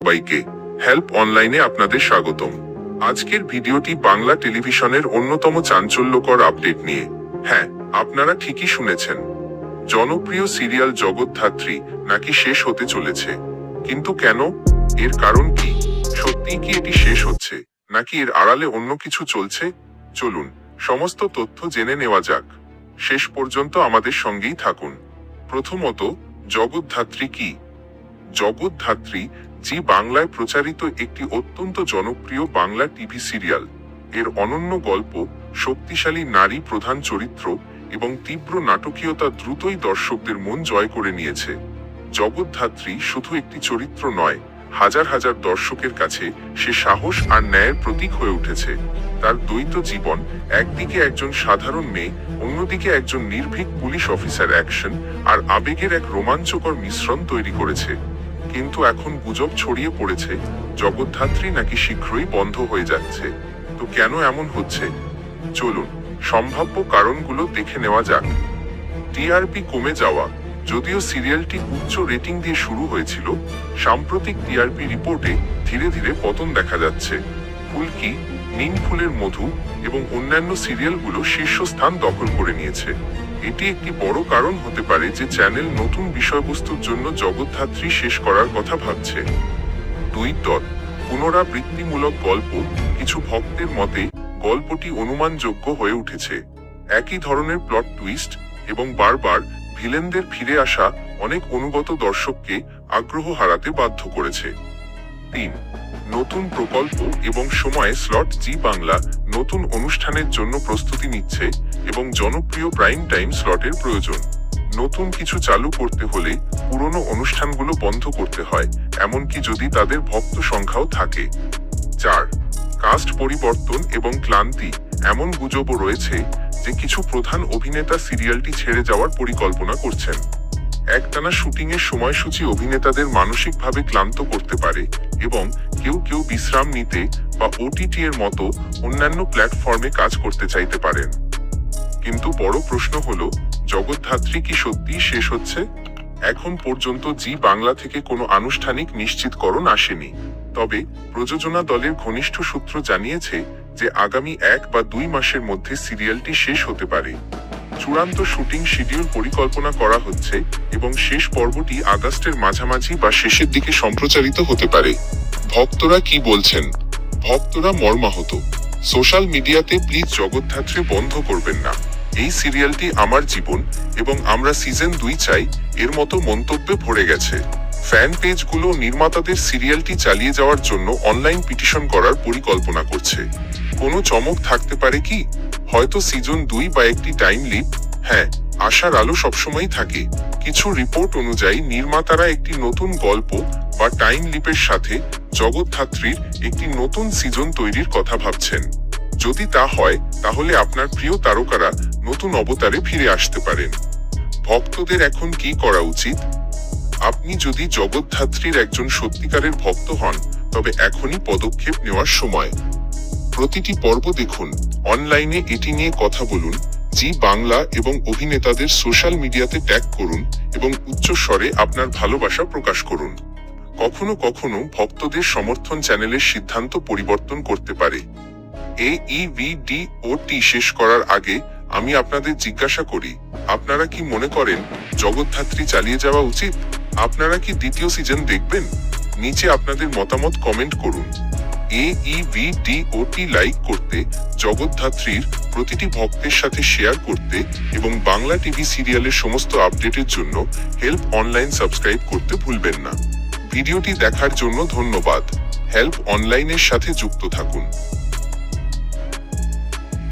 সবাইকে হেল্প অনলাইনে আপনাদের স্বাগতম। আজকের ভিডিওটি বাংলা টেলিভিশনের অন্যতম চাঞ্চল্যকর আপডেট নিয়ে। হ্যাঁ, আপনারা ঠিকই শুনেছেন, জনপ্রিয় সিরিয়াল জগদ্ধাত্রী নাকি শেষ হতে চলেছে। কিন্তু কেন? এর কারণ কি? সত্যিই কি এটি শেষ হচ্ছে, নাকি এর আড়ালে অন্য কিছু চলছে? চলুন সমস্ত তথ্য জেনে নেওয়া যাক। শেষ পর্যন্ত আমাদের সঙ্গেই থাকুন। প্রথমত, জগদ্ধাত্রী কি? জগদ্ধাত্রী জি বাংলায় প্রচারিত একটি অত্যন্ত জনপ্রিয় বাংলা টিভি সিরিয়াল। এর অনন্য গল্প, শক্তিশালী নারী প্রধান চরিত্র এবং তীব্র নাটকীয়তা দ্রুতই দর্শকদের মন জয় করে নিয়েছে। জগদ্ধাত্রী শুধু একটি চরিত্র নয়, হাজার হাজার দর্শকের কাছে সে সাহস আর ন্যায়ের প্রতীক হয়ে উঠেছে। তার দ্বৈত জীবন, একদিকে একজন সাধারণ মেয়ে, অন্যদিকে একজন নির্ভীক পুলিশ অফিসার অ্যাকশন আর আবেগের এক রোমাঞ্চকর মিশ্রণ তৈরি করেছে। কিন্তু এখন গুজব ছড়িয়ে পড়েছে জগদ্ধাত্রী নাকি শীঘ্রই বন্ধ হয়ে যাচ্ছে। তো কেন এমন হচ্ছে? চলুন সম্ভাব্য কারণগুলো দেখে নেওয়া যাক। টিআরপি কমে যাওয়া। যদিও সিরিয়ালটি উচ্চ রেটিং দিয়ে শুরু হয়েছিল, সাম্প্রতিক টিআরপি রিপোর্টে ধীরে ধীরে পতন দেখা যাচ্ছে। ফুলকি, নিম ফুলের মধু এবং অন্যান্য সিরিয়ালগুলো শীর্ষস্থান দখল করে নিয়েছে। এটি একটি বড় কারণ হতে পারে যে চ্যানেল নতুন বিষয়বস্তুর জন্য জগদ্ধাত্রী শেষ করার কথা ভাবছে। 2. পুনরাবৃত্তিমূলক গল্প। কিছু ভক্তের মতে গল্পটি অনুমানযোগ্য হয়ে উঠেছে। একই ধরনের প্লট টুইস্ট এবং বারবার ভিলেনদের ফিরে আসা অনেক অনুগত দর্শককে আগ্রহ হারাতে বাধ্য করেছে। 3. নতুন প্রকল্প এবং সময়ে স্লট। জি বাংলা নতুন অনুষ্ঠানের জন্য প্রস্তুতি নিচ্ছে এবং জনপ্রিয় প্রাইম টাইম স্লটের প্রয়োজন। নতুন কিছু চালু করতে হলে পুরনো অনুষ্ঠানগুলো বন্ধ করতে হয়, এমনকি যদি তাদের ভক্ত সংখ্যাও থাকে। 4. কাস্ট পরিবর্তন এবং ক্লান্তি। এমন গুজবও রয়েছে যে কিছু প্রধান অভিনেতা সিরিয়ালটি ছেড়ে যাওয়ার পরিকল্পনা করছেন। একটানা শুটিংয়ের সময়সূচি অভিনেতাদের মানসিকভাবে ক্লান্ত করতে পারে এবং কেউ কেউ বিশ্রাম নিতে বা ওটিটি এর মতো অন্যান্য প্ল্যাটফর্মে কাজ করতে চাইতে পারেন। কিন্তু বড় প্রশ্ন হলো, জগদ্ধাত্রী কি সত্যিই শেষ হচ্ছে? এখন পর্যন্ত জি বাংলা থেকে কোনো আনুষ্ঠানিক নিশ্চিতকরণ আসেনি। তবে প্রযোজনা দলের ঘনিষ্ঠ সূত্র জানিয়েছে যে আগামী 1 বা 2 মাসের মধ্যে সিরিয়ালটি শেষ হতে পারে। চূড়ান্ত শুটিং শিডিউল পরিকল্পনা করা হচ্ছে এবং শেষ পর্বটি আগস্টের মাঝামাঝি বা শেষের দিকে সম্প্রচারিত হতে পারে। ভক্তরা কি বলছেন? ভক্তরা মর্মাহত। সোশ্যাল মিডিয়াতে প্লিজ জগদ্ধাত্রী বন্ধ করবেন না, এই সিরিয়ালটি আমার জীবন এবং আমরা সিজন 2 চাই, এর মতো মন্তব্যে ভরে গেছে। ফ্যান পেজগুলো নির্মাতাদের সিরিয়ালটি চালিয়ে যাওয়ার জন্য অনলাইন পিটিশন করার পরিকল্পনা করছে। কোনো চমক থাকতে পারে কি? হয়তো সিজন 2 বা একটি টাইম লিপ। হ্যাঁ, আশার আলো সবসময় থাকে। কিছু রিপোর্ট অনুযায়ী নির্মাতারা একটি নতুন গল্প বা টাইম লিপের সাথে জগদ্ধাত্রীর একটি নতুন সিজন তৈরির কথা ভাবছেন। যদি তা হয়, তাহলে আপনার প্রিয় তারকারা নতুন অবতারে ফিরে আসতে পারেন। ভক্তদের এখন কি করা উচিত? আপনি যদি জগদ্ধাত্রীর একজন সত্যিকারের ভক্ত হন, তবে এখনই পদক্ষেপ নেওয়ার সময়। প্রতিটি পর্ব দেখুন, অনলাইনে এটি নিয়ে কথা বলুন, জি বাংলা এবং অভিনেতাদের সোশ্যাল মিডিয়াতে ট্যাগ করুন এবং উচ্চ স্বরে আপনার ভালোবাসা প্রকাশ করুন। কখনো কখনো ভক্তদের সমর্থন চ্যানেলের সিদ্ধান্ত পরিবর্তন করতে পারে। AEVDOT শেষ করার আগে আমি আপনাদের জিজ্ঞাসা করি, আপনারা কি মনে করেন জগদ্ধাত্রী চালিয়ে যাওয়া উচিত? আপনারা কি দ্বিতীয় সিজন দেখবেন? নিচে আপনাদের মতামত কমেন্ট করুন। AEVDOT লাইক করতে, জগদ্ধাত্রীর প্রতিটি ভক্তের সাথে শেয়ার করতে এবং বাংলা টিভি সিরিয়ালের সমস্ত আপডেটের জন্য হেল্প অনলাইন সাবস্ক্রাইব করতে ভুলবেন না। ভিডিওটি দেখার জন্য ধন্যবাদ। হেল্প অনলাইনের সাথে যুক্ত থাকুন।